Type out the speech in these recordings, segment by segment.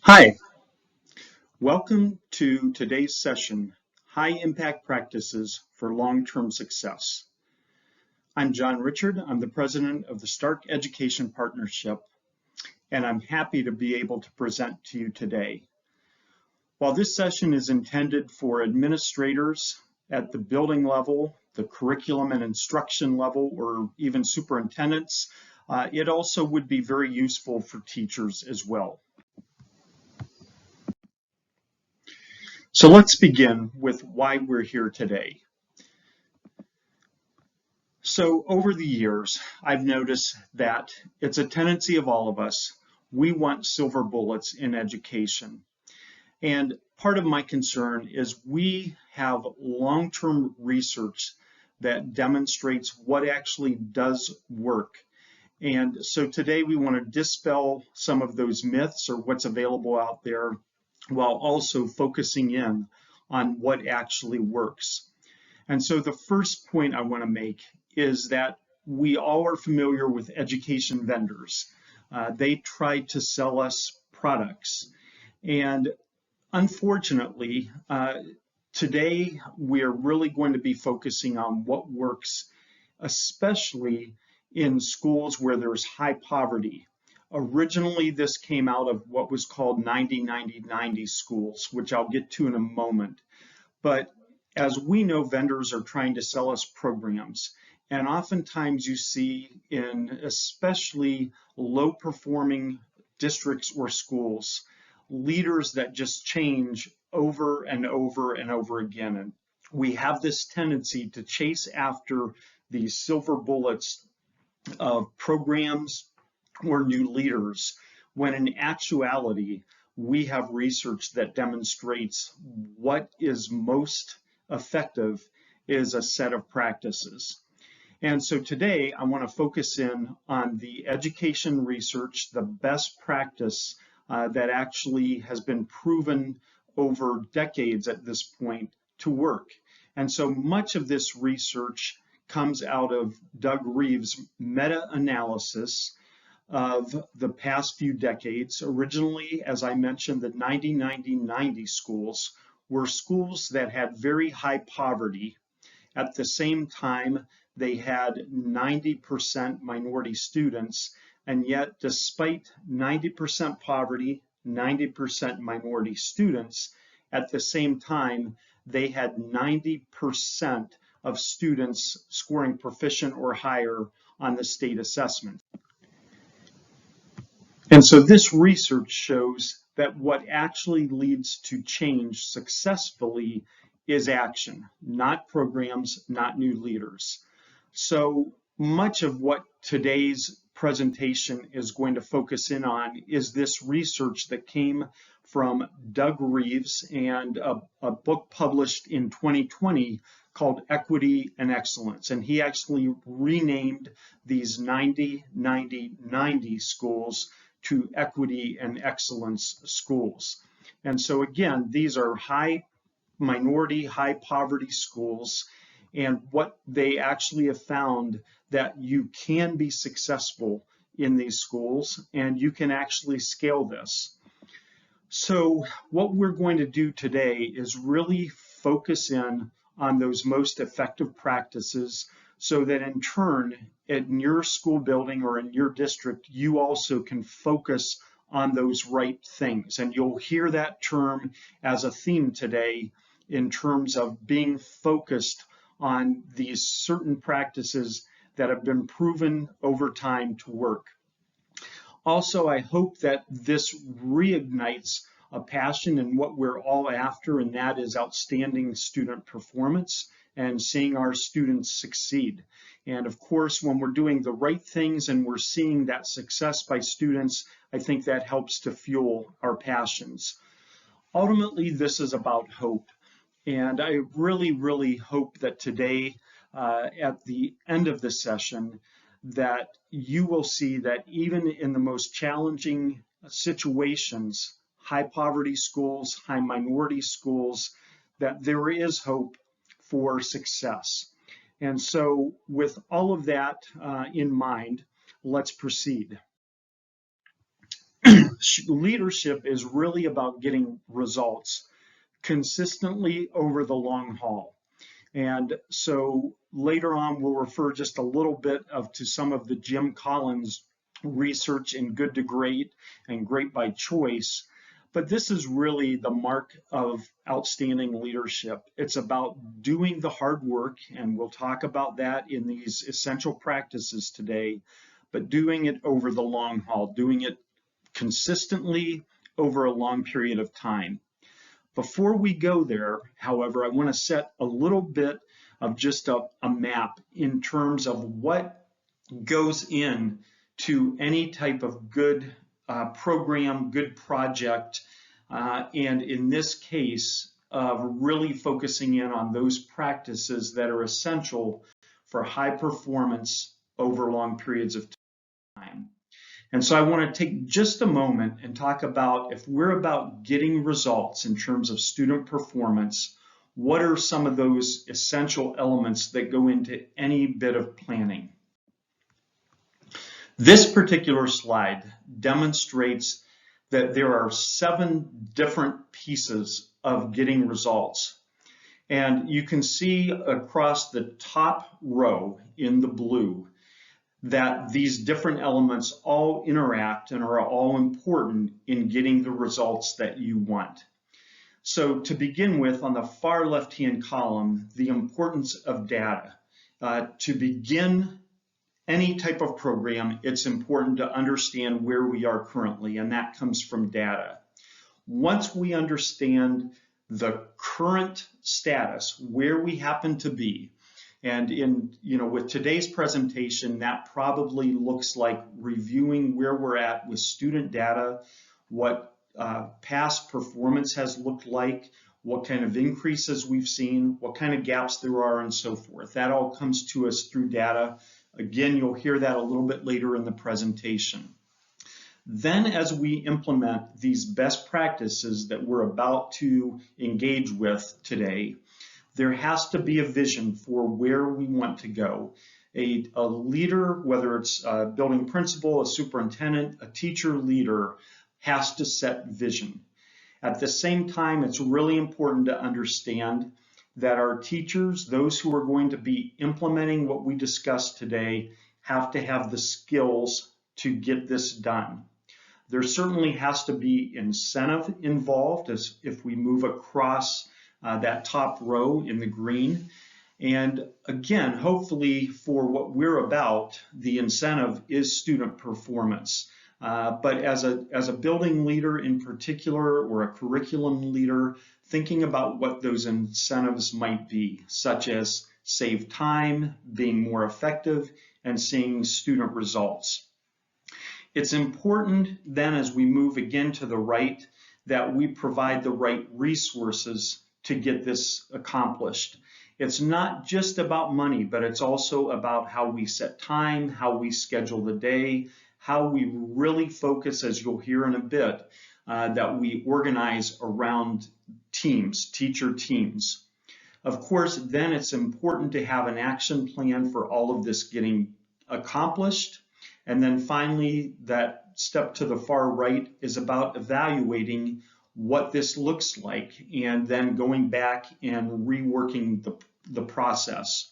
Hi, welcome to today's session, High Impact Practices for Long-Term Success. I'm John Richard. I'm the president of the Stark Education Partnership, and I'm happy to be able to present to you today. While this session is intended for administrators at the building level, the curriculum and instruction level, or even superintendents, it also would be very useful for teachers as well. So let's begin with why we're here today. So over the years, I've noticed that it's a tendency of all of us. We want silver bullets in education. And part of my concern is we have long-term research that demonstrates what actually does work. And so today we want to dispel some of those myths or what's available out there while also focusing in on what actually works. And so the first point I want to make is that we all are familiar with education vendors. They try to sell us products. And unfortunately, today we are really going to be focusing on what works, especially in schools where there's high poverty. Originally, this came out of what was called 90-90-90 schools, which I'll get to in a moment. But as we know, vendors are trying to sell us programs. And oftentimes you see in especially low performing districts or schools, leaders that just change over and over and over again. And we have this tendency to chase after these silver bullets of programs or new leaders, when in actuality, we have research that demonstrates what is most effective is a set of practices. And so today I want to focus in on the education research, the best practice that actually has been proven over decades at this point to work. And so much of this research comes out of Doug Reeves' meta-analysis of the past few decades. Originally, as I mentioned, the 90-90-90 schools were schools that had very high poverty. At the same time, they had 90% minority students, and yet despite 90% poverty, 90% minority students, at the same time, they had 90% of students scoring proficient or higher on the state assessment. And so this research shows that what actually leads to change successfully is action, not programs, not new leaders. So much of what today's presentation is going to focus in on is this research that came from Doug Reeves and a book published in 2020 called Equity and Excellence. And he actually renamed these 90-90-90 schools to Equity and Excellence schools. And so again, these are high minority, high poverty schools. And what they actually have found that you can be successful in these schools and you can actually scale this. So what we're going to do today is really focus in on those most effective practices so that in turn, in your school building or in your district, you also can focus on those right things. And you'll hear that term as a theme today in terms of being focused on these certain practices that have been proven over time to work. Also, I hope that this reignites a passion in what we're all after, and that is outstanding student performance and seeing our students succeed. And of course, when we're doing the right things and we're seeing that success by students, I think that helps to fuel our passions. Ultimately, this is about hope. And I really, really hope that today, at the end of the session, that you will see that even in the most challenging situations, high poverty schools, high minority schools, that there is hope for success. And so with all of that in mind, let's proceed. Leadership is really about getting results consistently over the long haul. And so later on, we'll refer just a little bit to some of the Jim Collins research in Good to Great and Great by Choice. But this is really the mark of outstanding leadership. It's about doing the hard work, and we'll talk about that in these essential practices today, but doing it over the long haul, doing it consistently over a long period of time. Before we go there, however, I want to set a little bit of just a map in terms of what goes in to any type of good program, good project, and in this case, really focusing in on those practices that are essential for high performance over long periods of time. And so I want to take just a moment and talk about, if we're about getting results in terms of student performance, what are some of those essential elements that go into any bit of planning? This particular slide demonstrates that there are 7 different pieces of getting results. And you can see across the top row in the blue that these different elements all interact and are all important in getting the results that you want. So to begin with, on the far left-hand column, the importance of data. To begin any type of program, it's important to understand where we are currently, and that comes from data. Once we understand the current status, where we happen to be, and with today's presentation, that probably looks like reviewing where we're at with student data, what past performance has looked like, what kind of increases we've seen, what kind of gaps there are, and so forth. That all comes to us through data. Again, you'll hear that a little bit later in the presentation. Then as we implement these best practices that we're about to engage with today, there has to be a vision for where we want to go. A leader, whether it's a building principal, a superintendent, a teacher leader, has to set vision. At the same time, it's really important to understand that our teachers, those who are going to be implementing what we discussed today, have to have the skills to get this done. There certainly has to be incentive involved as if we move across that top row in the green. And again, hopefully for what we're about, the incentive is student performance. But as a building leader in particular, or a curriculum leader, thinking about what those incentives might be, such as save time, being more effective, and seeing student results. It's important then, as we move again to the right, that we provide the right resources to get this accomplished. It's not just about money, but it's also about how we set time, how we schedule the day, how we really focus, as you'll hear in a bit, that we organize around teams, teacher teams. Of course, then it's important to have an action plan for all of this getting accomplished. And then finally, that step to the far right is about evaluating what this looks like and then going back and reworking the process.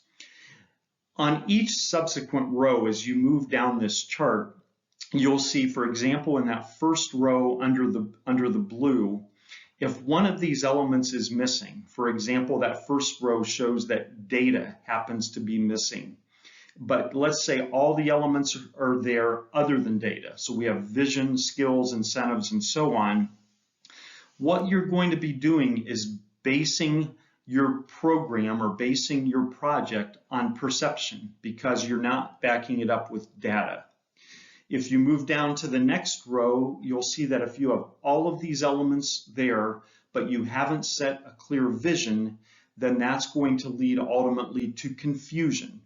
On each subsequent row, as you move down this chart, you'll see, for example, in that first row under the blue, if one of these elements is missing, for example, that first row shows that data happens to be missing. But let's say all the elements are there other than data. So we have vision, skills, incentives, and so on. What you're going to be doing is basing your program or basing your project on perception, because you're not backing it up with data. If you move down to the next row, you'll see that if you have all of these elements there, but you haven't set a clear vision, then that's going to lead ultimately to confusion.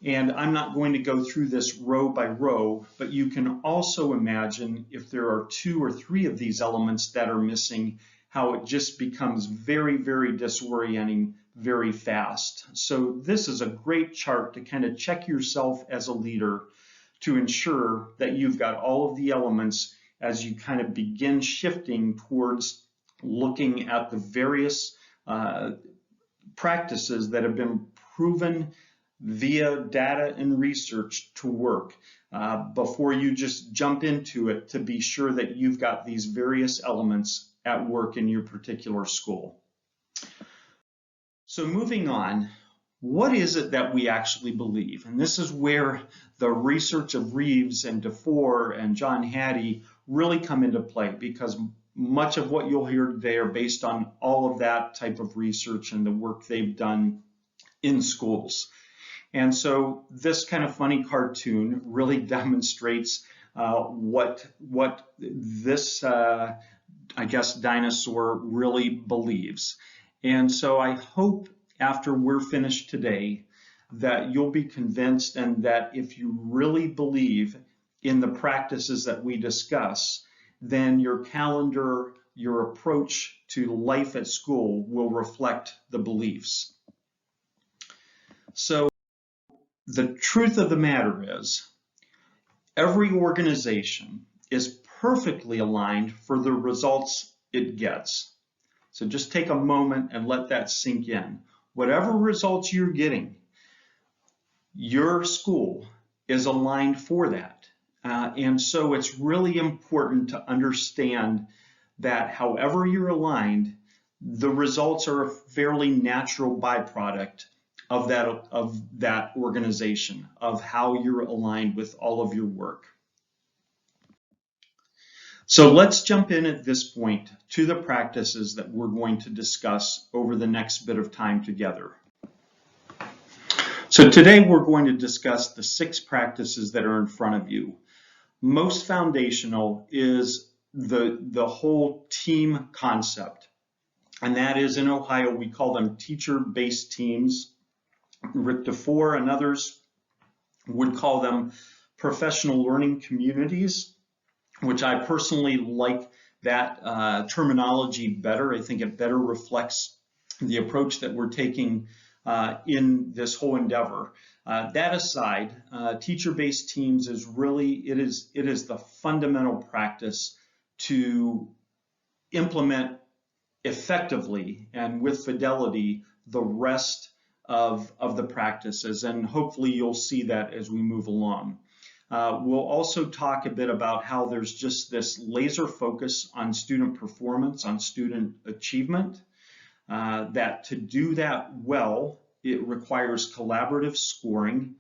And I'm not going to go through this row by row, but you can also imagine if there are 2 or 3 of these elements that are missing, how it just becomes very, very disorienting very fast. So this is a great chart to kind of check yourself as a leader to ensure that you've got all of the elements as you kind of begin shifting towards looking at the various practices that have been proven via data and research to work before you just jump into it, to be sure that you've got these various elements at work in your particular school. So moving on, what is it that we actually believe? And this is where the research of Reeves and DeFore and John Hattie really come into play, because much of what you'll hear today are based on all of that type of research and the work they've done in schools. And so this kind of funny cartoon really demonstrates what this, I guess, dinosaur really believes. And so I hope after we're finished today that you'll be convinced, and that if you really believe in the practices that we discuss, then your calendar, your approach to life at school will reflect the beliefs. So the truth of the matter is, every organization is perfectly aligned for the results it gets. So just take a moment and let that sink in. Whatever results you're getting, your school is aligned for that. And so it's really important to understand that however you're aligned, the results are a fairly natural byproduct of that organization, of how you're aligned with all of your work. So let's jump in at this point to the practices that we're going to discuss over the next bit of time together. So today we're going to discuss the 6 practices that are in front of you. Most foundational is the whole team concept. And that is, in Ohio, we call them teacher-based teams. Rick DeFore and others would call them professional learning communities, which I personally like that terminology better. I think it better reflects the approach that we're taking in this whole endeavor. That aside, teacher-based teams is really, it is the fundamental practice to implement effectively and with fidelity the rest of the practices, and hopefully you'll see that as we move along. We'll also talk a bit about how there's just this laser focus on student performance, on student achievement, that to do that well, it requires collaborative scoring.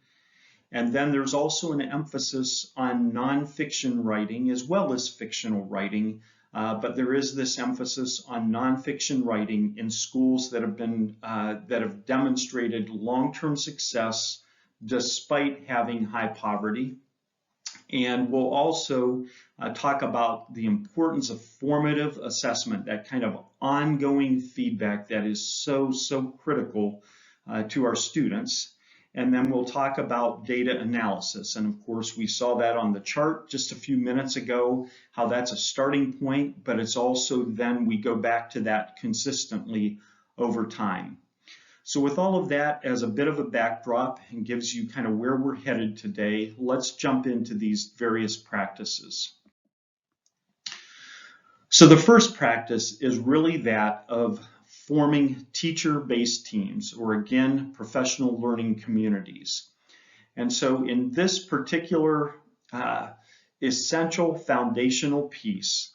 And then there's also an emphasis on nonfiction writing as well as fictional writing. But there is this emphasis on nonfiction writing in schools that have demonstrated long-term success despite having high poverty. And we'll also talk about the importance of formative assessment, that kind of ongoing feedback that is so critical to our students. And then we'll talk about data analysis. And of course, we saw that on the chart just a few minutes ago, how that's a starting point, but it's also then we go back to that consistently over time. So with all of that as a bit of a backdrop and gives you kind of where we're headed today, let's jump into these various practices. So the first practice is really that of forming teacher-based teams, or again, professional learning communities. And so in this particular essential foundational piece,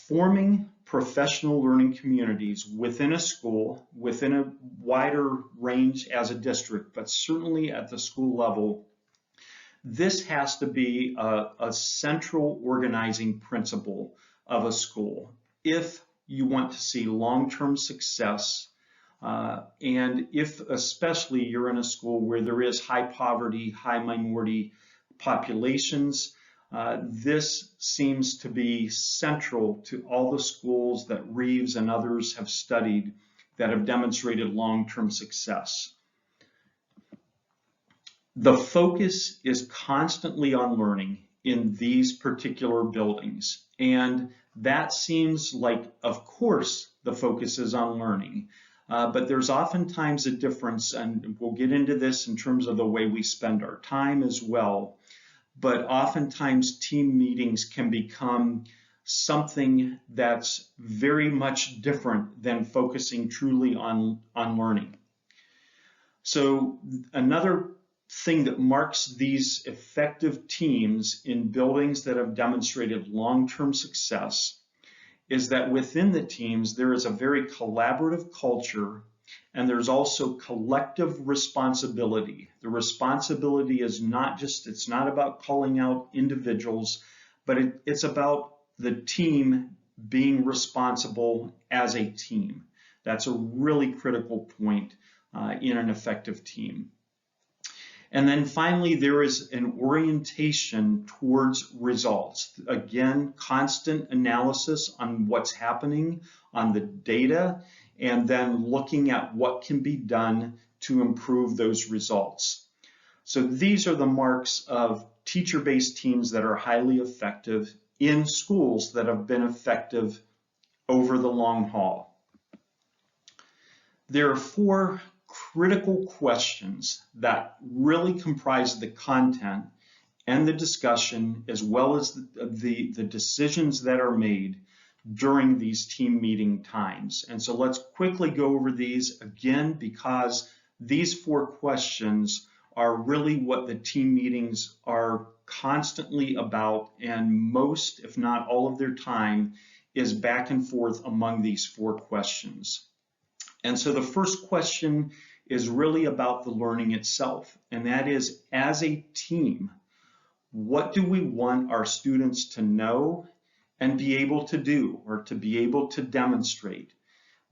forming professional learning communities within a school, within a wider range as a district, but certainly at the school level, this has to be a central organizing principle of a school if you want to see long-term success, and if especially you're in a school where there is high poverty, high minority populations. This seems to be central to all the schools that Reeves and others have studied that have demonstrated long-term success. The focus is constantly on learning in these particular buildings, and that seems like, of course, the focus is on learning, but there's oftentimes a difference, and we'll get into this in terms of the way we spend our time as well. but oftentimes team meetings can become something that's very much different than focusing truly on learning. So another thing that marks these effective teams in buildings that have demonstrated long-term success is that within the teams there is a very collaborative culture, and there's also collective responsibility. The responsibility is it's not about calling out individuals, but it's about the team being responsible as a team. That's a really critical point in an effective team. And then finally, there is an orientation towards results. Again, constant analysis on what's happening on the data, and then looking at what can be done to improve those results. So these are the marks of teacher-based teams that are highly effective in schools that have been effective over the long haul. There are 4 critical questions that really comprise the content and the discussion, as well as the decisions that are made during these team meeting times. And so let's quickly go over these again, because these 4 questions are really what the team meetings are constantly about, and most, if not all of their time, is back and forth among these 4 questions. And so the first question is really about the learning itself, and that is, as a team, what do we want our students to know and be able to do, or to be able to demonstrate?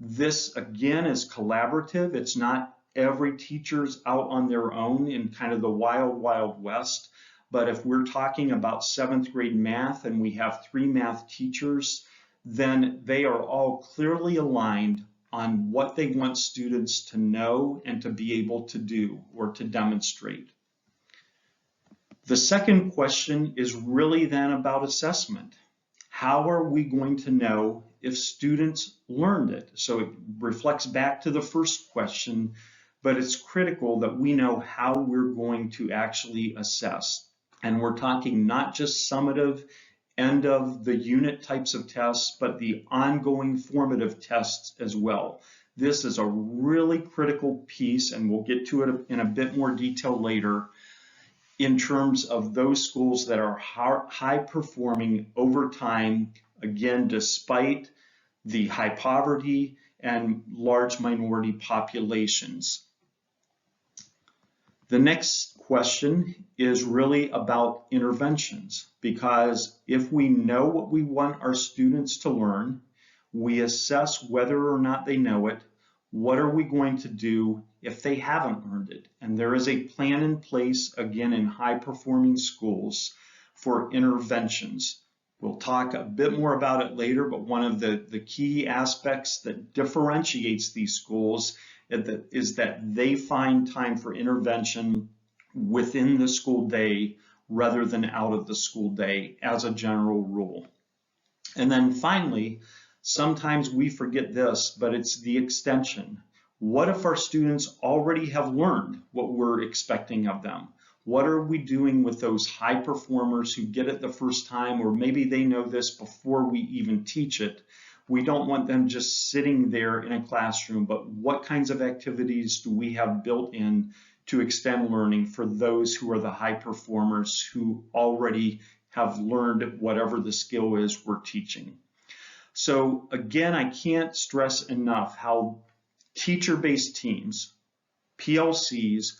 This, again, is collaborative. It's not every teacher's out on their own in kind of the wild, wild west. But if we're talking about 7th grade math and we have 3 math teachers, then they are all clearly aligned on what they want students to know and to be able to do or to demonstrate. The second question is really then about assessment. How are we going to know if students learned it? So it reflects back to the first question, but it's critical that we know how we're going to actually assess. And we're talking not just summative, end of the unit types of tests, but the ongoing formative tests as well. This is a really critical piece, and we'll get to it in a bit more detail later, in terms of those schools that are high performing over time, again, despite the high poverty and large minority populations. The next question is really about interventions, because if we know what we want our students to learn, we assess whether or not they know it. What are we going to do if they haven't learned it? And there is a plan in place, again, in high performing schools for interventions. We'll talk a bit more about it later, but one of the key aspects that differentiates these schools is that they find time for intervention within the school day rather than out of the school day as a general rule. And then finally, sometimes we forget this, but it's the extension. What if our students already have learned what we're expecting of them? What are we doing with those high performers who get it the first time, or maybe they know this before we even teach it? We don't want them just sitting there in a classroom, but what kinds of activities do we have built in to extend learning for those who are the high performers who already have learned whatever the skill is we're teaching? So again, I can't stress enough how teacher-based teams, PLCs,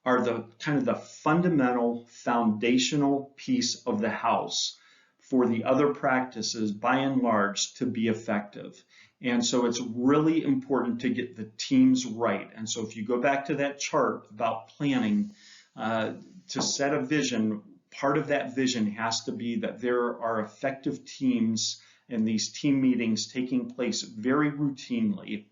are the kind of the fundamental foundational piece of the house for the other practices, by and large, to be effective. And so it's really important to get the teams right. And so if you go back to that chart about planning, to set a vision, part of that vision has to be that there are effective teams and these team meetings taking place very routinely.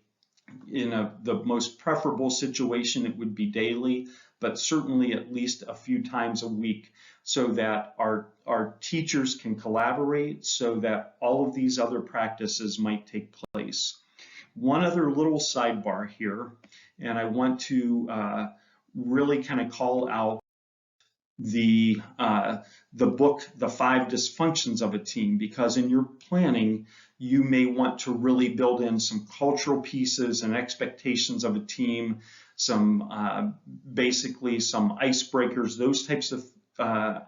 In the most preferable situation, it would be daily, but certainly at least a few times a week, so that our teachers can collaborate, so that all of these other practices might take place. One other little sidebar here, and I want to really kind of call out the book, The Five Dysfunctions of a Team, because in your planning, you may want to really build in some cultural pieces and expectations of a team, some basically some icebreakers, those types of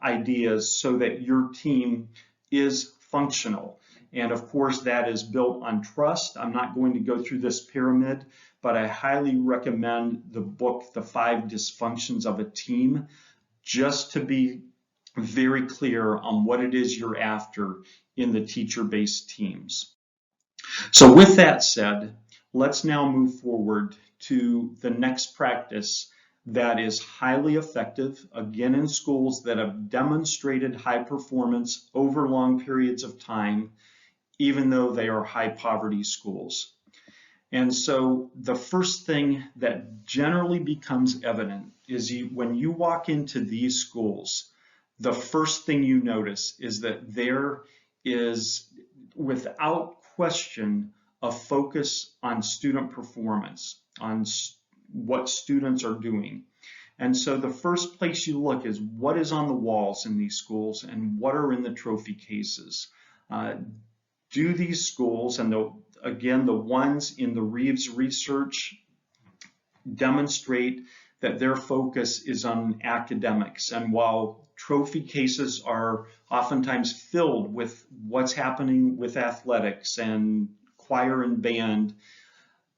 ideas, so that your team is functional. And of course, that is built on trust. I'm not going to go through this pyramid, but I highly recommend the book, The Five Dysfunctions of a Team, just to be very clear on what it is you're after in the teacher-based teams. So with that said, let's now move forward to the next practice that is highly effective, again in schools that have demonstrated high performance over long periods of time, even though they are high poverty schools. And so the first thing that generally becomes evident is when you walk into these schools, the first thing you notice is that there is, without question, a focus on student performance, on what students are doing. And so the first place you look is what is on the walls in these schools and what are in the trophy cases. Do these schools, and again, the ones in the Reeves research, demonstrate that their focus is on academics? And while trophy cases are oftentimes filled with what's happening with athletics and choir and band,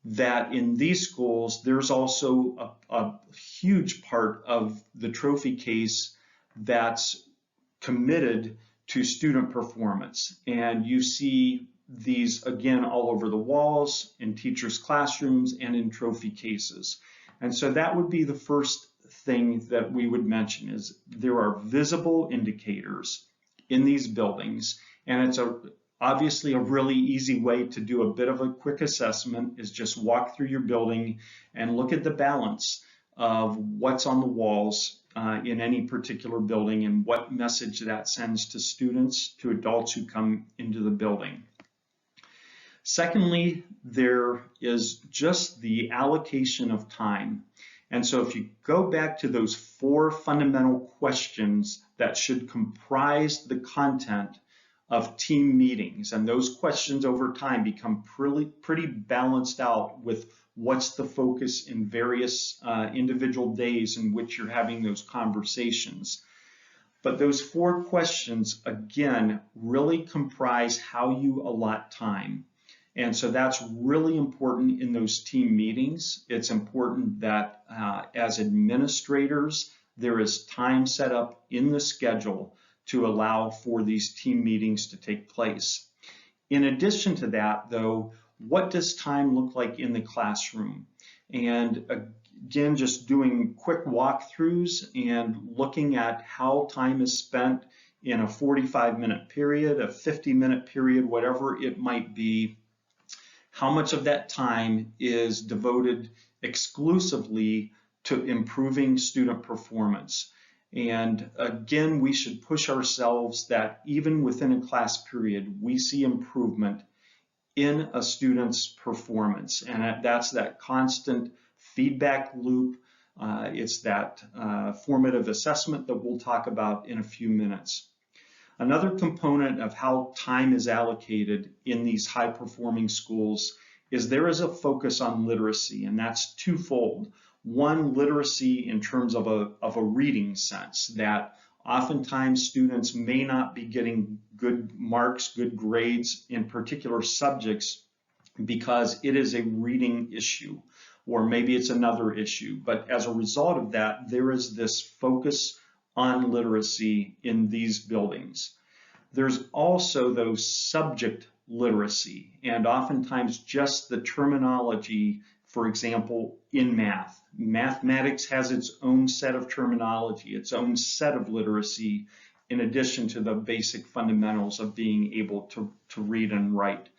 that in these schools, there's also a huge part of the trophy case that's committed to student performance. And you see these again all over the walls, in teachers' classrooms, and in trophy cases. And so that would be the first thing that we would mention, is there are visible indicators in these buildings, and it's obviously a really easy way to do a bit of a quick assessment is just walk through your building and look at the balance of what's on the walls in any particular building and what message that sends to students, to adults who come into the building. Secondly, there is just the allocation of time. And so if you go back to those 4 fundamental questions that should comprise the content of team meetings, and those questions over time become pretty balanced out with what's the focus in various individual days in which you're having those conversations. But those 4 questions, again, really comprise how you allot time. And so that's really important in those team meetings. It's important that as administrators, there is time set up in the schedule to allow for these team meetings to take place. In addition to that, though, what does time look like in the classroom? And again, just doing quick walkthroughs and looking at how time is spent in a 45-minute period, a 50-minute period, whatever it might be. How much of that time is devoted exclusively to improving student performance? And again, we should push ourselves that even within a class period, we see improvement in a student's performance. And that's that constant feedback loop. It's that formative assessment that we'll talk about in a few minutes. Another component of how time is allocated in these high-performing schools is there is a focus on literacy, and that's twofold. One, literacy in terms of a reading sense, that oftentimes students may not be getting good marks, good grades in particular subjects because it is a reading issue, or maybe it's another issue. But as a result of that, there is this focus on literacy in these buildings. There's also those subject literacy, and oftentimes just the terminology, for example, in math. Mathematics has its own set of terminology, its own set of literacy, in addition to the basic fundamentals of being able to read and write.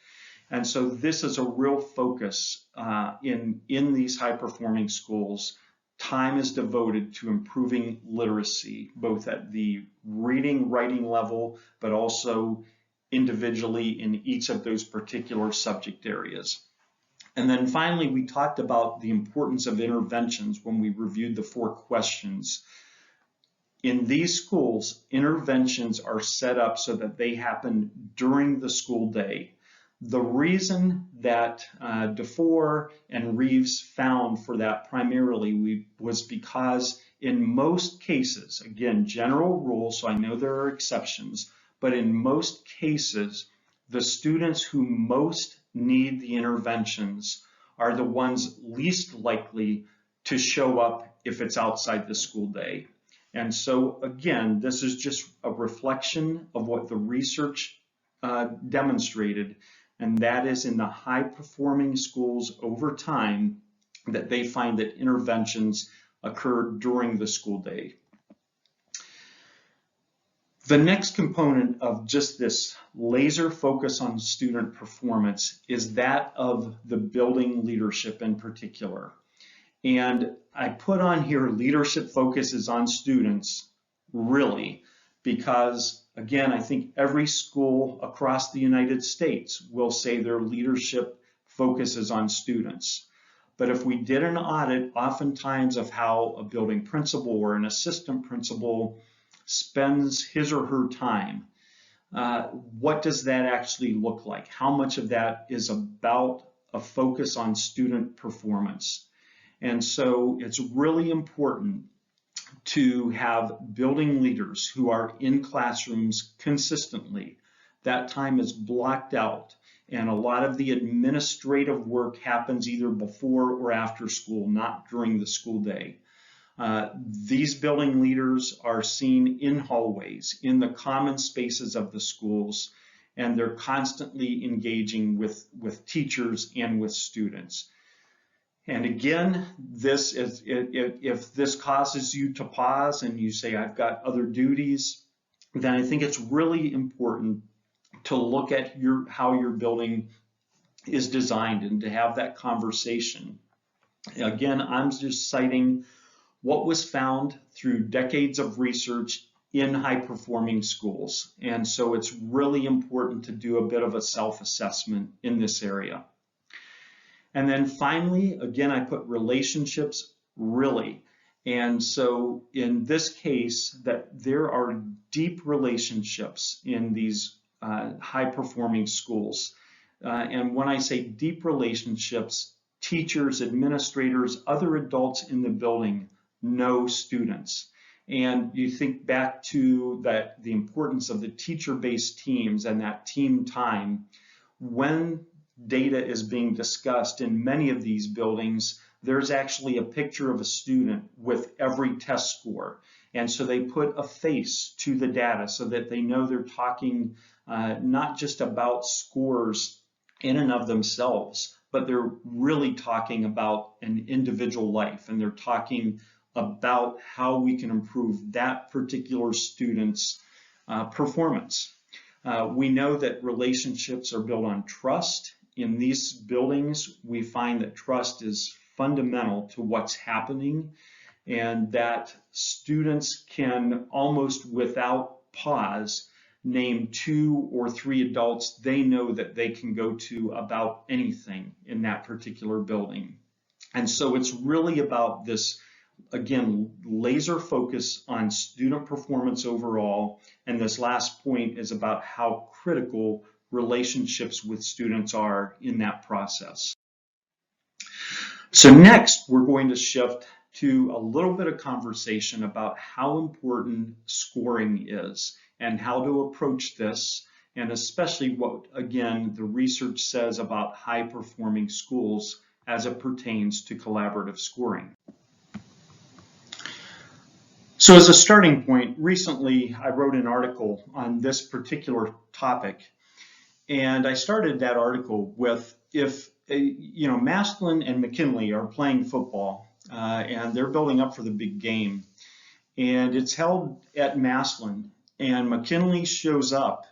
And so this is a real focus in these high-performing schools. Time is devoted to improving literacy, both at the reading, writing level, but also individually in each of those particular subject areas. And then finally, we talked about the importance of interventions when we reviewed the 4 questions. in these schools, interventions are set up so that they happen during the school day. The reason that DeFore and Reeves found for that primarily was because in most cases, again, general rule, so I know there are exceptions, but in most cases, the students who most need the interventions are the ones least likely to show up if it's outside the school day. And so again, this is just a reflection of what the research demonstrated, and that is in the high-performing schools over time that they find that interventions occur during the school day. The next component of just this laser focus on student performance is that of the building leadership in particular. And I put on here leadership focuses on students, really, because again, I think every school across the United States will say their leadership focuses on students. But if we did an audit, oftentimes of how a building principal or an assistant principal spends his or her time, what does that actually look like? How much of that is about a focus on student performance? And so it's really important to have building leaders who are in classrooms consistently. That time is blocked out, and a lot of the administrative work happens either before or after school, not during the school day. These building leaders are seen in hallways, in the common spaces of the schools, and they're constantly engaging with teachers and with students. And again, this is, if this causes you to pause and you say, I've got other duties, then I think it's really important to look at how your building is designed and to have that conversation. Again, I'm just citing what was found through decades of research in high-performing schools. And so it's really important to do a bit of a self-assessment in this area. And then finally, again, I put relationships, really. And so in this case, that there are deep relationships in these high-performing schools. And when I say deep relationships, teachers, administrators, other adults in the building know students. And you think back to the importance of the teacher-based teams and that team time. When data is being discussed in many of these buildings, there's actually a picture of a student with every test score. And so they put a face to the data so that they know they're talking not just about scores in and of themselves, but they're really talking about an individual life, and they're talking about how we can improve that particular student's performance. We know that relationships are built on trust. In these buildings, we find that trust is fundamental to what's happening, and that students can almost without pause name 2 or 3 adults they know that they can go to about anything in that particular building. And so it's really about this, again, laser focus on student performance overall. And this last point is about how critical relationships with students are in that process. So next, we're going to shift to a little bit of conversation about how important scoring is and how to approach this, and especially what, again, the research says about high-performing schools as it pertains to collaborative scoring. So as a starting point, recently I wrote an article on this particular topic. And I started that article with, if Massillon and McKinley are playing football and they're building up for the big game, and it's held at Massillon, and McKinley shows up,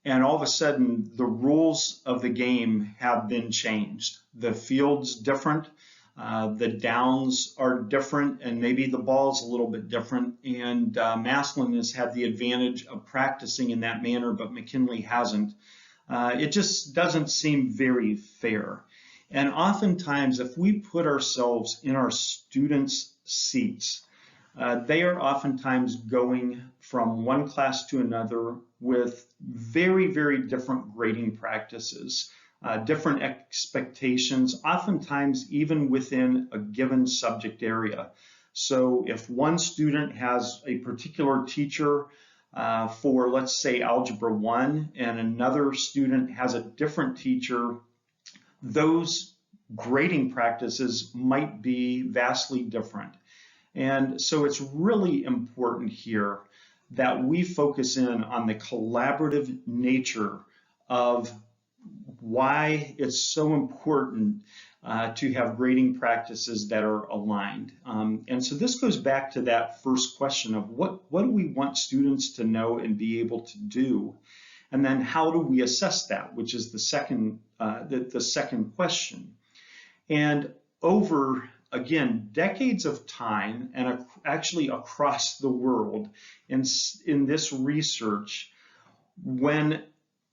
and all of a sudden the rules of the game have been changed. The field's different, the downs are different, and maybe the ball's a little bit different, and Massillon has had the advantage of practicing in that manner, but McKinley hasn't. It just doesn't seem very fair. And oftentimes, if we put ourselves in our students' seats, they are oftentimes going from one class to another with very, very different grading practices, different expectations, oftentimes even within a given subject area. So if one student has a particular teacher for, let's say, Algebra 1, and another student has a different teacher, those grading practices might be vastly different. And so it's really important here that we focus in on the collaborative nature of why it's so important to have grading practices that are aligned. And so this goes back to that first question of what do we want students to know and be able to do? And then how do we assess that, which is the second question. And over, again, decades of time, and actually across the world in this research, when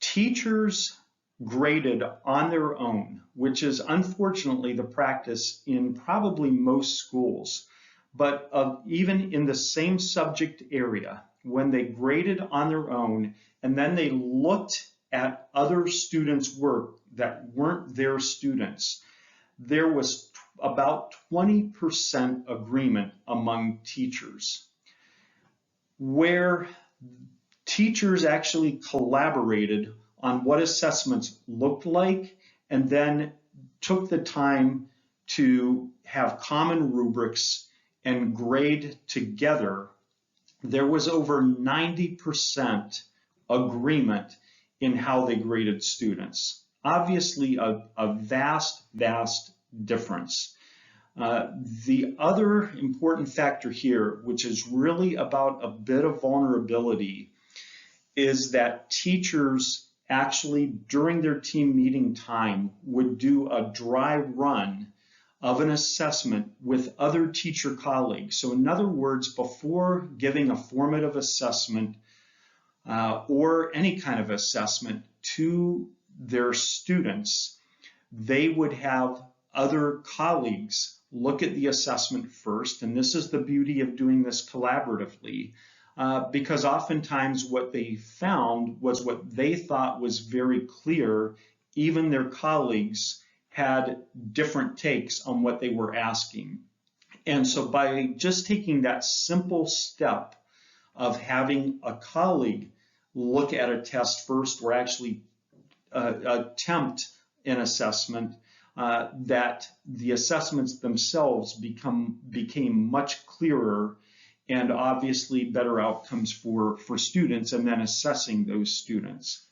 teachers graded on their own, which is unfortunately the practice in probably most schools, but even in the same subject area, when they graded on their own and then they looked at other students' work that weren't their students, there was about 20% agreement among teachers, where teachers actually collaborated on what assessments looked like and then took the time to have common rubrics and grade together. There was over 90% agreement in how they graded students. Obviously, a vast difference. The other important factor here, which is really about a bit of vulnerability, is that teachers actually, during their team meeting time, would do a dry run of an assessment with other teacher colleagues. So in other words, before giving a formative assessment or any kind of assessment to their students, they would have other colleagues look at the assessment first. And this is the beauty of doing this collaboratively, because oftentimes what they found was what they thought was very clear. Even their colleagues had different takes on what they were asking. And so by just taking that simple step of having a colleague look at a test first, or actually attempt an assessment, that the assessments themselves became much clearer, and obviously better outcomes for students, and then assessing those students.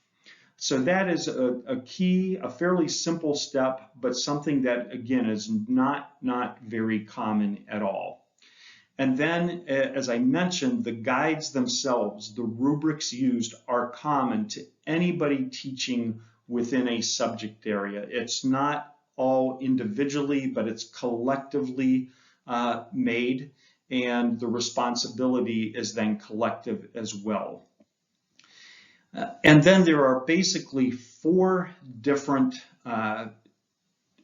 So that is a key, a fairly simple step, but something that, again, is not very common at all. And then, as I mentioned, the guides themselves, the rubrics used, are common to anybody teaching within a subject area. It's not all individually, but it's collectively made, and the responsibility is then collective as well. And then there are basically 4 different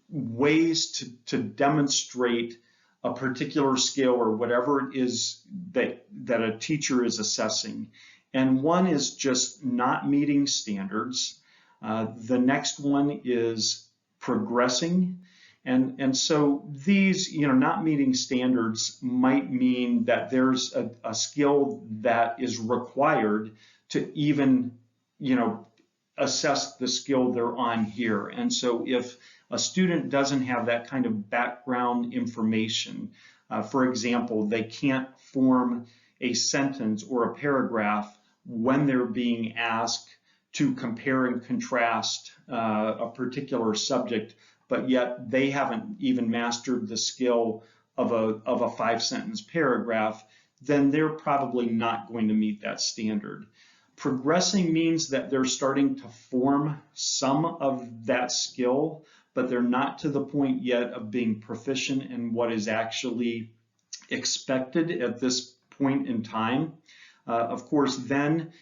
ways to demonstrate a particular skill or whatever it is that a teacher is assessing. And one is just not meeting standards. The next one is progressing. And so these, not meeting standards might mean that there's a skill that is required to even, assess the skill they're on here. And so if a student doesn't have that kind of background information, for example, they can't form a sentence or a paragraph when they're being asked to compare and contrast a particular subject, but yet they haven't even mastered the skill of a 5-sentence paragraph, then they're probably not going to meet that standard. Progressing means that they're starting to form some of that skill, but they're not to the point yet of being proficient in what is actually expected at this point in time. Of course, then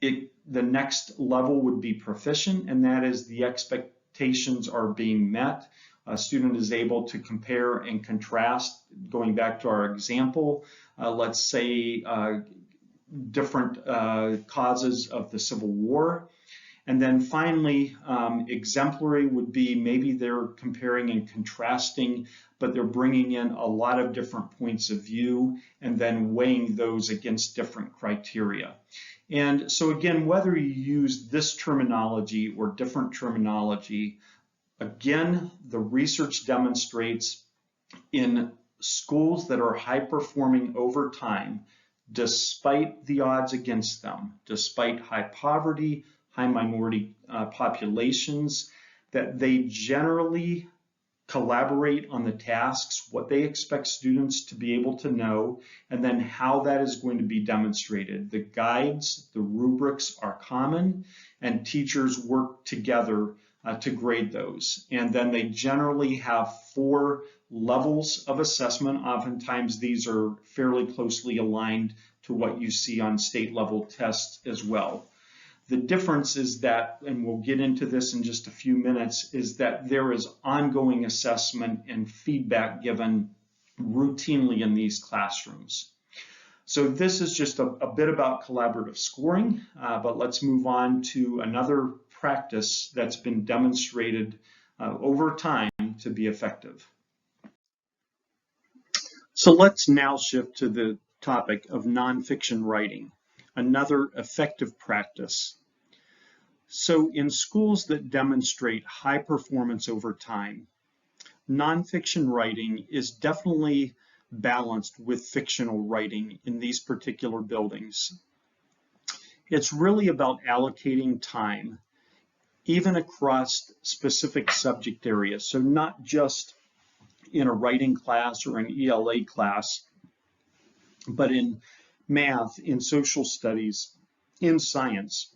the next level would be proficient, and that is the expectations are being met. A student is able to compare and contrast, going back to our example, let's say different causes of the Civil War. And then finally, exemplary would be maybe they're comparing and contrasting, but they're bringing in a lot of different points of view and then weighing those against different criteria. And so again, whether you use this terminology or different terminology, again, the research demonstrates in schools that are high performing over time, despite the odds against them, despite high poverty, high minority populations, that they generally collaborate on the tasks, what they expect students to be able to know, and then how that is going to be demonstrated. The guides, the rubrics are common, and teachers work together to grade those. And then they generally have 4 levels of assessment. Oftentimes these are fairly closely aligned to what you see on state level tests as well. The difference is that, and we'll get into this in just a few minutes, is that there is ongoing assessment and feedback given routinely in these classrooms. So this is just a bit about collaborative scoring, but let's move on to another practice that's been demonstrated over time to be effective. So let's now shift to the topic of nonfiction writing, another effective practice. So in schools that demonstrate high performance over time, nonfiction writing is definitely balanced with fictional writing in these particular buildings. It's really about allocating time, even across specific subject areas. So not just in a writing class or an ELA class, but in math, in social studies, in science.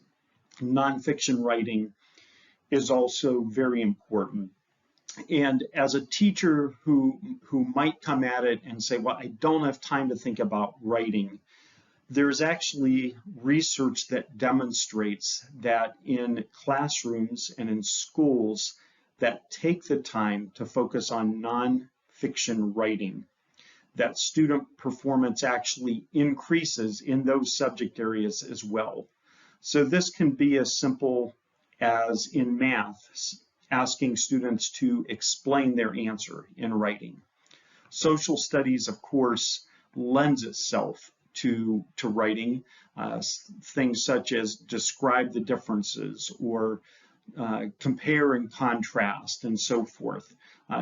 Nonfiction writing is also very important. And as a teacher who might come at it and say, well, I don't have time to think about writing, there's actually research that demonstrates that in classrooms and in schools that take the time to focus on nonfiction writing, that student performance actually increases in those subject areas as well. So this can be as simple as in math, asking students to explain their answer in writing. Social studies, of course, lends itself to writing, things such as describe the differences or compare and contrast and so forth.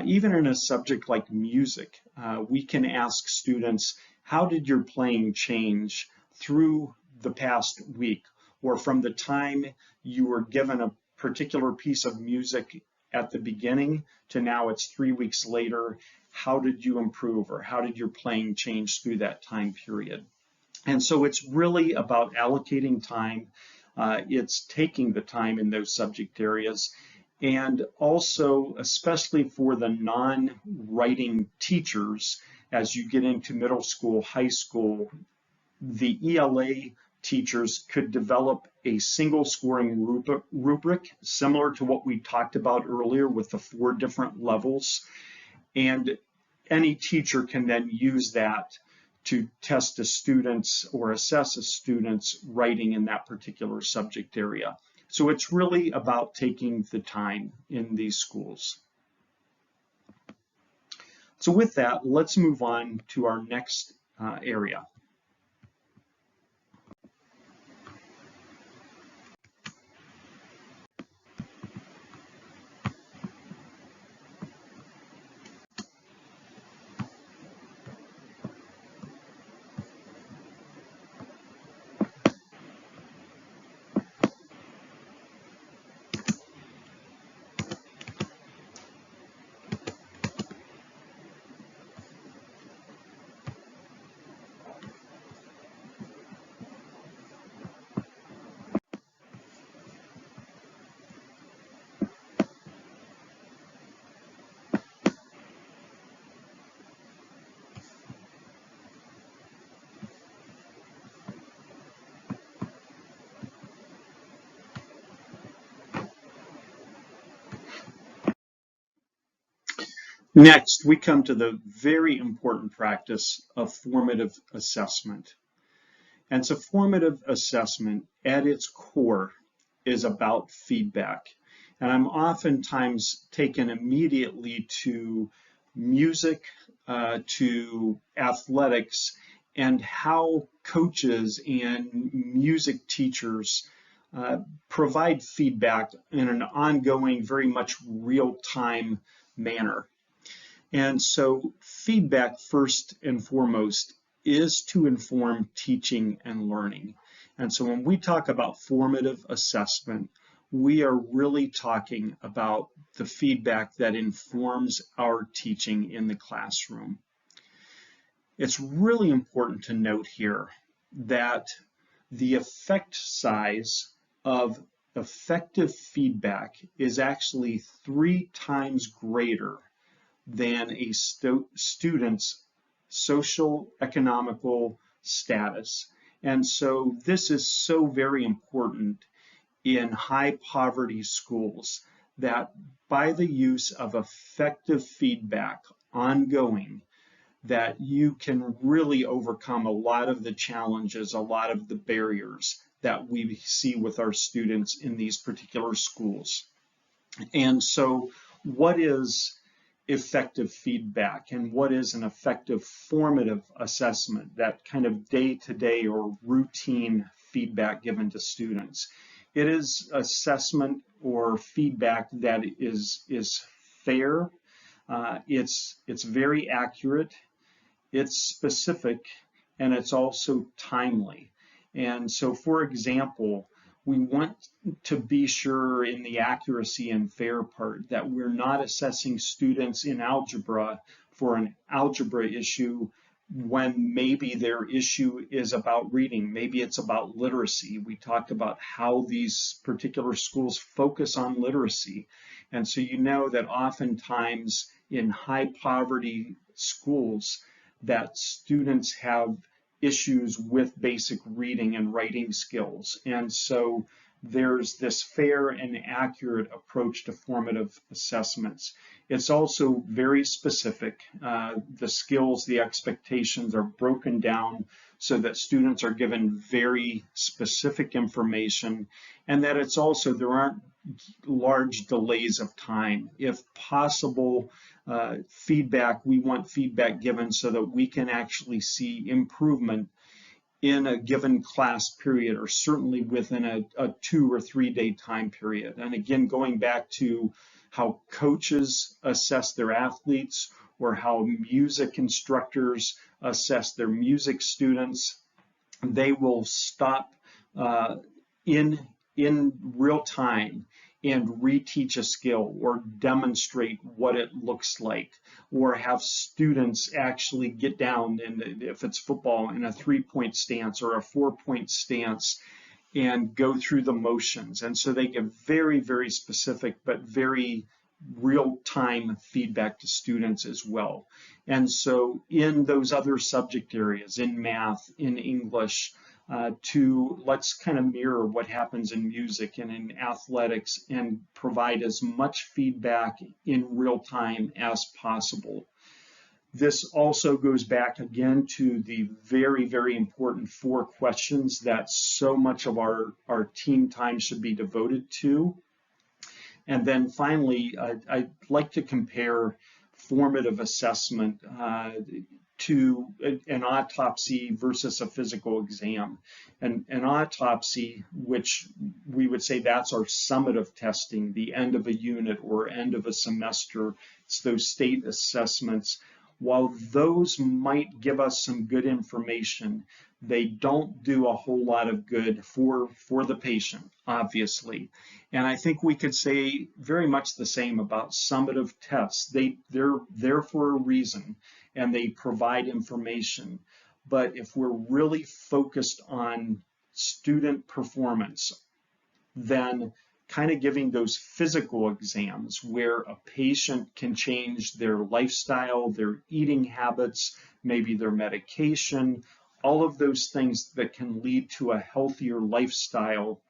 Even in a subject like music, we can ask students, how did your playing change through the past week, or from the time you were given a particular piece of music at the beginning to now it's 3 weeks later, how did you improve, or how did your playing change through that time period? And so it's really about allocating time. It's taking the time in those subject areas. And also, especially for the non-writing teachers, as you get into middle school, high school, the ELA teachers could develop a single scoring rubric similar to what we talked about earlier with the 4 different levels. And any teacher can then use that to test a student's or assess a student's writing in that particular subject area. So it's really about taking the time in these schools. So with that, let's move on to our next area. Next, we come to the very important practice of formative assessment. And so formative assessment at its core is about feedback. And I'm oftentimes taken immediately to music, to athletics, and how coaches and music teachers provide feedback in an ongoing, very much real-time manner. And so feedback, first and foremost, is to inform teaching and learning. And so when we talk about formative assessment, we are really talking about the feedback that informs our teaching in the classroom. It's really important to note here that the effect size of effective feedback is actually 3 times greater than a student's social economical status. And so this is so very important in high poverty schools, that by the use of effective feedback ongoing, that you can really overcome a lot of the challenges, a lot of the barriers that we see with our students in these particular schools. And so what is effective feedback, and what is an effective formative assessment, that kind of day-to-day or routine feedback given to students? It is assessment or feedback that is fair, it's very accurate, it's specific, and it's also timely. And so, for example, we want to be sure in the accuracy and fair part that we're not assessing students in algebra for an algebra issue when maybe their issue is about reading, maybe it's about literacy. We talked about how these particular schools focus on literacy. And so you know that oftentimes in high poverty schools that students have issues with basic reading and writing skills. And so there's this fair and accurate approach to formative assessments. It's also very specific. The skills, the expectations are broken down so that students are given very specific information, and that it's also, there aren't large delays of time. If possible, feedback, we want feedback given so that we can actually see improvement in a given class period, or certainly within a 2 or 3 day time period. And again, going back to how coaches assess their athletes, or how music instructors assess their music students, they will stop in real time and reteach a skill or demonstrate what it looks like, or have students actually get down, and if it's football, in a 3-point stance or a 4-point stance, and go through the motions. And so they give very, very specific but very real-time feedback to students as well. And so in those other subject areas, in math, in English, let's kind of mirror what happens in music and in athletics, and provide as much feedback in real time as possible. This also goes back again to the very, very important 4 questions that so much of our team time should be devoted to. And then finally, I'd like to compare formative assessment to an autopsy versus a physical exam. And an autopsy, which we would say that's our summative testing, the end of a unit or end of a semester, it's those state assessments. While those might give us some good information, they don't do a whole lot of good for the patient, obviously. And I think we could say very much the same about summative tests. They're there for a reason, and they provide information. But if we're really focused on student performance, then kind of giving those physical exams where a patient can change their lifestyle, their eating habits, maybe their medication, all of those things that can lead to a healthier lifestyle.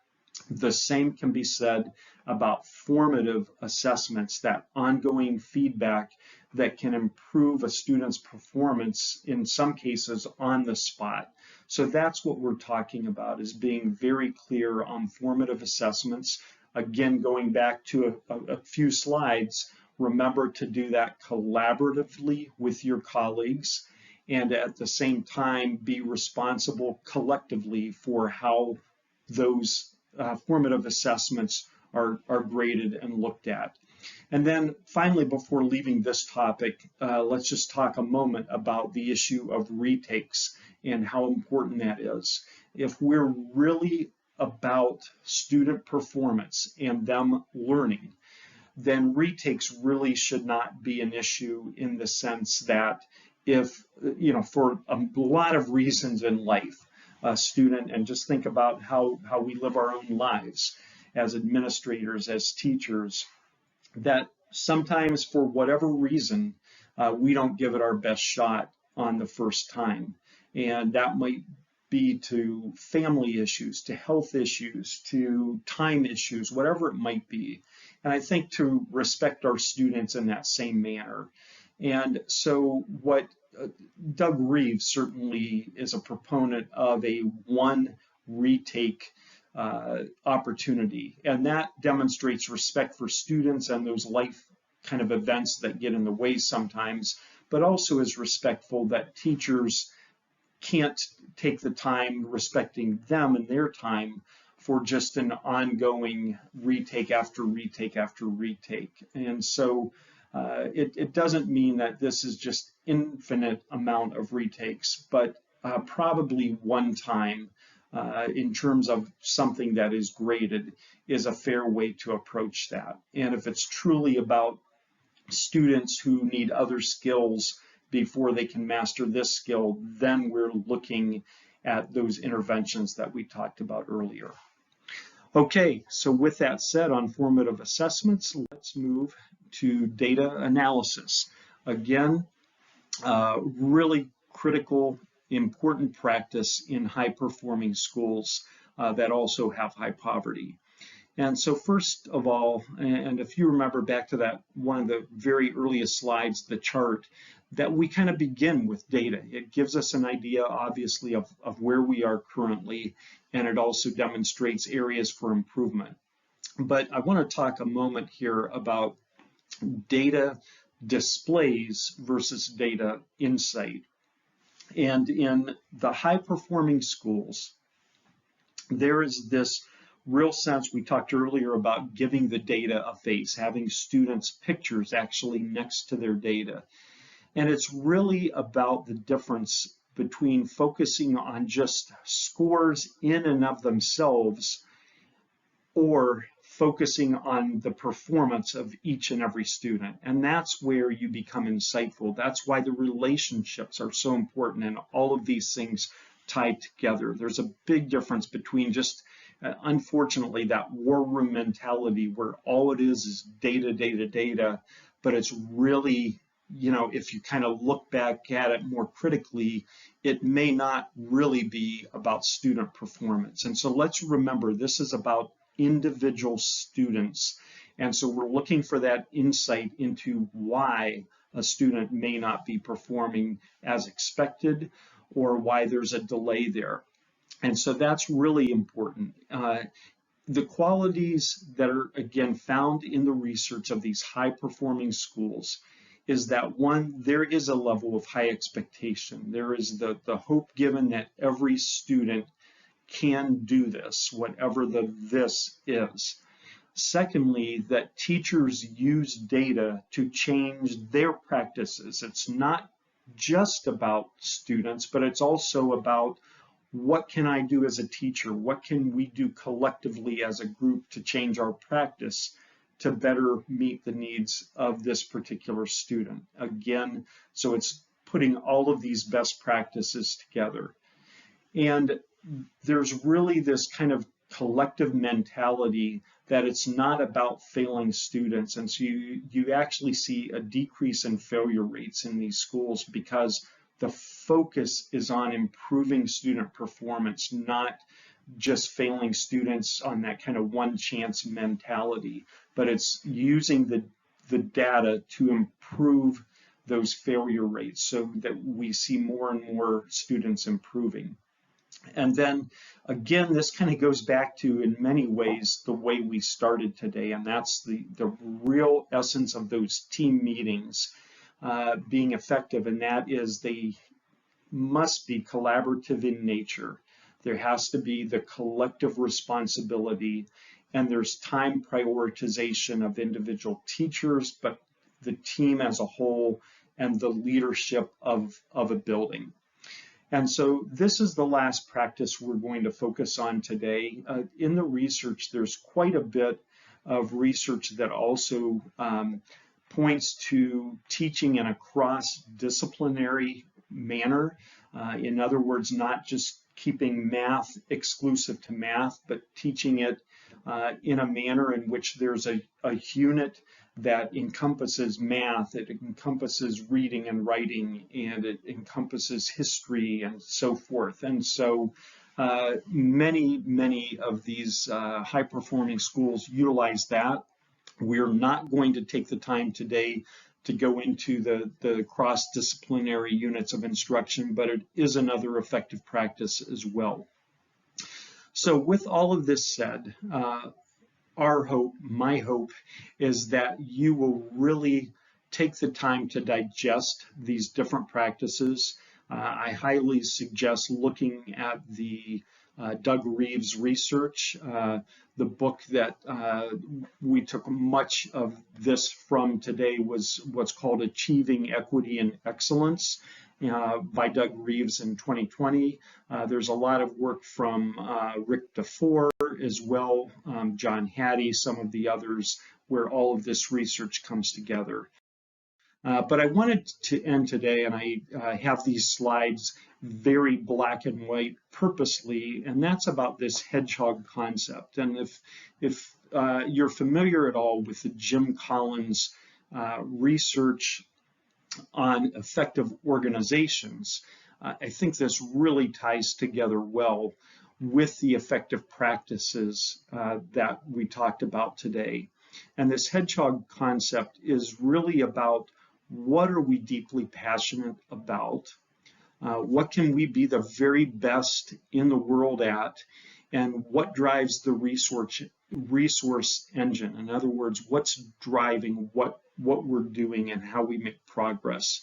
The same can be said about formative assessments, that ongoing feedback that can improve a student's performance in some cases on the spot. So that's what we're talking about, is being very clear on formative assessments. Again, going back to a few slides, remember to do that collaboratively with your colleagues, and at the same time be responsible collectively for how those formative assessments are graded and looked at. And then finally, before leaving this topic, let's just talk a moment about the issue of retakes and how important that is. If we're really about student performance and them learning, then retakes really should not be an issue, in the sense that if, for a lot of reasons in life, a student, and just think about how we live our own lives as administrators, as teachers, that sometimes for whatever reason, we don't give it our best shot on the first time. And that might be to family issues, to health issues, to time issues, whatever it might be. And I think to respect our students in that same manner. And so what Doug Reeves certainly is a proponent of a one retake opportunity, and that demonstrates respect for students and those life kind of events that get in the way sometimes, but also is respectful that teachers can't take the time, respecting them and their time, for just an ongoing retake after retake after retake. And so it doesn't mean that this is just infinite amount of retakes, but probably one time in terms of something that is graded is a fair way to approach that. And if it's truly about students who need other skills before they can master this skill, then we're looking at those interventions that we talked about earlier. Okay, so with that said on formative assessments, let's move to data analysis. Again, really critical, important practice in high-performing schools that also have high poverty. And so first of all, and if you remember back to that one of the very earliest slides, the chart, that we kind of begin with data. It gives us an idea, obviously, of where we are currently, and it also demonstrates areas for improvement. But I want to talk a moment here about data displays versus data insight. And in the high-performing schools, there is this real sense, we talked earlier about giving the data a face, having students' pictures actually next to their data. And it's really about the difference between focusing on just scores in and of themselves, or focusing on the performance of each and every student. And that's where you become insightful. That's why the relationships are so important, and all of these things tied together. There's a big difference between just, unfortunately, that war room mentality where all it is data, data, data, but it's really, if you kind of look back at it more critically, it may not really be about student performance. And so let's remember, this is about individual students. And so we're looking for that insight into why a student may not be performing as expected, or why there's a delay there. And so that's really important. The qualities that are, again, found in the research of these high-performing schools is that, one, there is a level of high expectation. There is the hope given that every student can do this, whatever the this is. Secondly, that teachers use data to change their practices. It's not just about students, but it's also about, what can I do as a teacher? What can we do collectively as a group to change our practice to better meet the needs of this particular student? Again, so it's putting all of these best practices together. And there's really this kind of collective mentality that it's not about failing students. And so you actually see a decrease in failure rates in these schools, because the focus is on improving student performance, not just failing students on that kind of one chance mentality, but it's using the data to improve those failure rates so that we see more and more students improving. And then again, this kind of goes back to, in many ways, the way we started today, and that's the real essence of those team meetings being effective, and that is they must be collaborative in nature. There has to be the collective responsibility, and there's time prioritization of individual teachers, but the team as a whole and the leadership of a building. And so this is the last practice we're going to focus on today. In the research, there's quite a bit of research that also points to teaching in a cross-disciplinary manner. In other words, not just keeping math exclusive to math, but teaching it in a manner in which there's a unit that encompasses math, it encompasses reading and writing, and it encompasses history and so forth. And so many of these high-performing schools utilize that. We're not going to take the time today to go into the cross-disciplinary units of instruction, but it is another effective practice as well. So with all of this said, our hope, my hope, is that you will really take the time to digest these different practices. I highly suggest looking at the Doug Reeves research. The book that we took much of this from today was what's called Achieving Equity and Excellence by Doug Reeves in 2020. There's a lot of work from Rick DeFore as well, John Hattie, some of the others, where all of this research comes together. But I wanted to end today, and I have these slides very black and white purposely, and that's about this hedgehog concept. And if you're familiar at all with the Jim Collins research on effective organizations, I think this really ties together well with the effective practices that we talked about today. And this hedgehog concept is really about what are we deeply passionate about? What can we be the very best in the world at? And what drives the resource engine? In other words, what's driving what we're doing and how we make progress?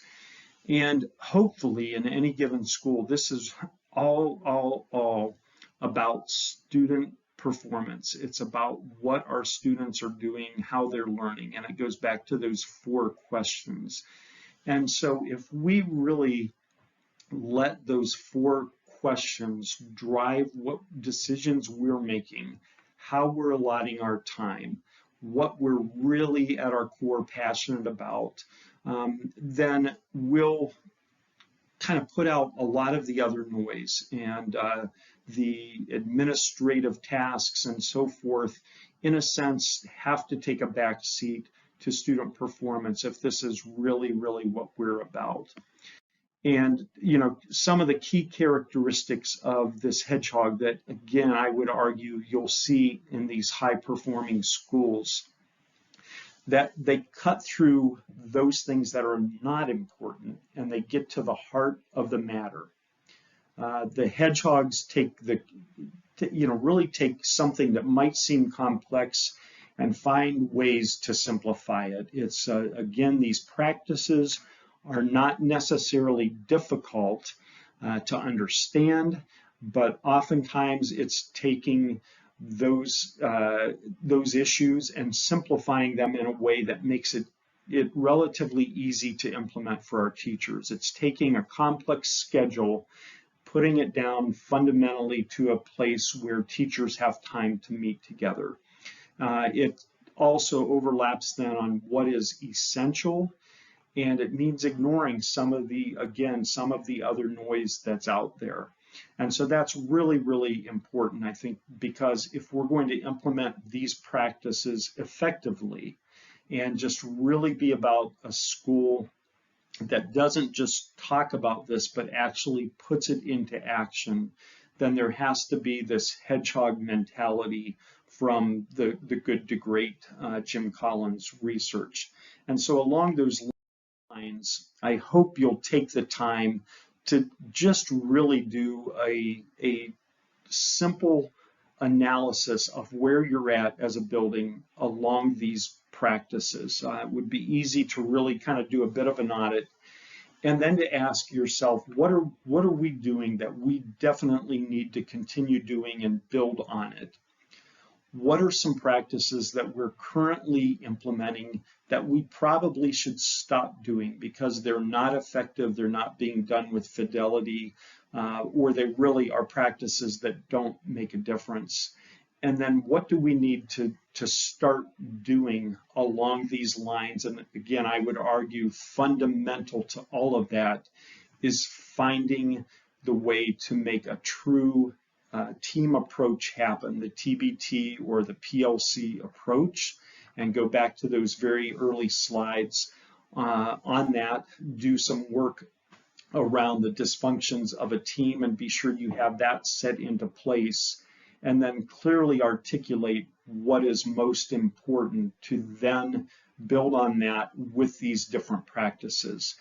And hopefully in any given school, this is all about student performance. It's about what our students are doing, how they're learning, and it goes back to those 4 questions. And so if we really let those 4 questions drive what decisions we're making, how we're allotting our time, what we're really at our core passionate about, then we'll kind of put out a lot of the other noise and the administrative tasks and so forth, in a sense, have to take a back seat to student performance if this is really what we're about. And some of the key characteristics of this hedgehog that, again, I would argue you'll see in these high-performing schools, that they cut through those things that are not important and they get to the heart of the matter. The hedgehogs really take something that might seem complex and find ways to simplify it. It's again, these practices are not necessarily difficult to understand, but oftentimes it's taking those issues and simplifying them in a way that makes it relatively easy to implement for our teachers. It's taking a complex schedule, putting it down fundamentally to a place where teachers have time to meet together. It also overlaps then on what is essential, and it means ignoring some of the other noise that's out there. And so that's really important, I think, because if we're going to implement these practices effectively and just really be about a school that doesn't just talk about this, but actually puts it into action, then there has to be this hedgehog mentality from the good to great Jim Collins research. And so along those lines, I hope you'll take the time to just really do a simple analysis of where you're at as a building along these practices. It would be easy to really kind of do a bit of an audit and then to ask yourself, what are we doing that we definitely need to continue doing and build on it? What are some practices that we're currently implementing that we probably should stop doing because they're not effective, they're not being done with fidelity, or they really are practices that don't make a difference? And then what do we need to start doing along these lines? And again, I would argue fundamental to all of that is finding the way to make a true team approach happen, the TBT or the PLC approach, and go back to those very early slides on that, do some work around the dysfunctions of a team and be sure you have that set into place, and then clearly articulate what is most important to then build on that with these different practices.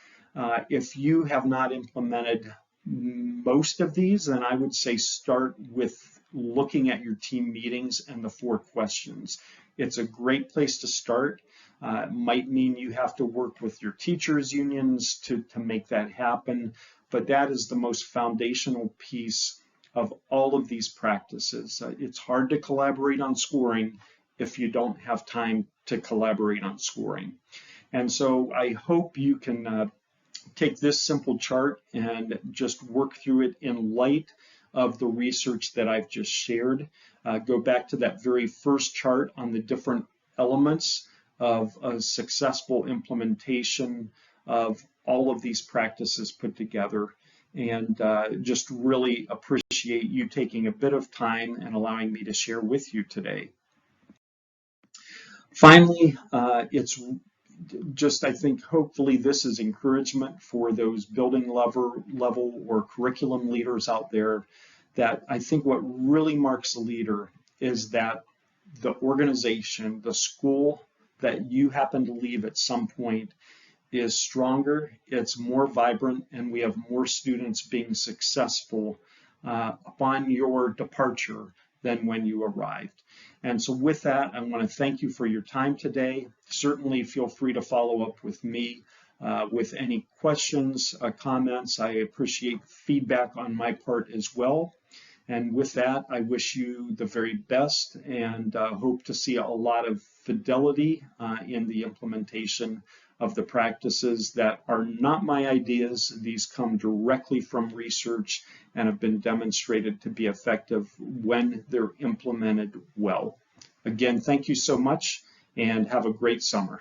If you have not implemented most of these, then I would say start with looking at your team meetings and the 4 questions. It's a great place to start. It might mean you have to work with your teachers' unions to make that happen, but that is the most foundational piece of all of these practices. It's hard to collaborate on scoring if you don't have time to collaborate on scoring. And so I hope you can take this simple chart and just work through it in light of the research that I've just shared. Go back to that very first chart on the different elements of a successful implementation of all of these practices put together, and just really appreciate you taking a bit of time and allowing me to share with you today. Finally, it's just, I think, hopefully this is encouragement for those building level or curriculum leaders out there, that I think what really marks a leader is that the organization, the school that you happen to leave at some point is stronger, it's more vibrant, and we have more students being successful upon your departure than when you arrived. And so with that, I want to thank you for your time today. Certainly feel free to follow up with me with any questions, comments. I appreciate feedback on my part as well. And with that, I wish you the very best and hope to see a lot of fidelity in the implementation of the practices that are not my ideas. These come directly from research and have been demonstrated to be effective when they're implemented well. Again, thank you so much and have a great summer.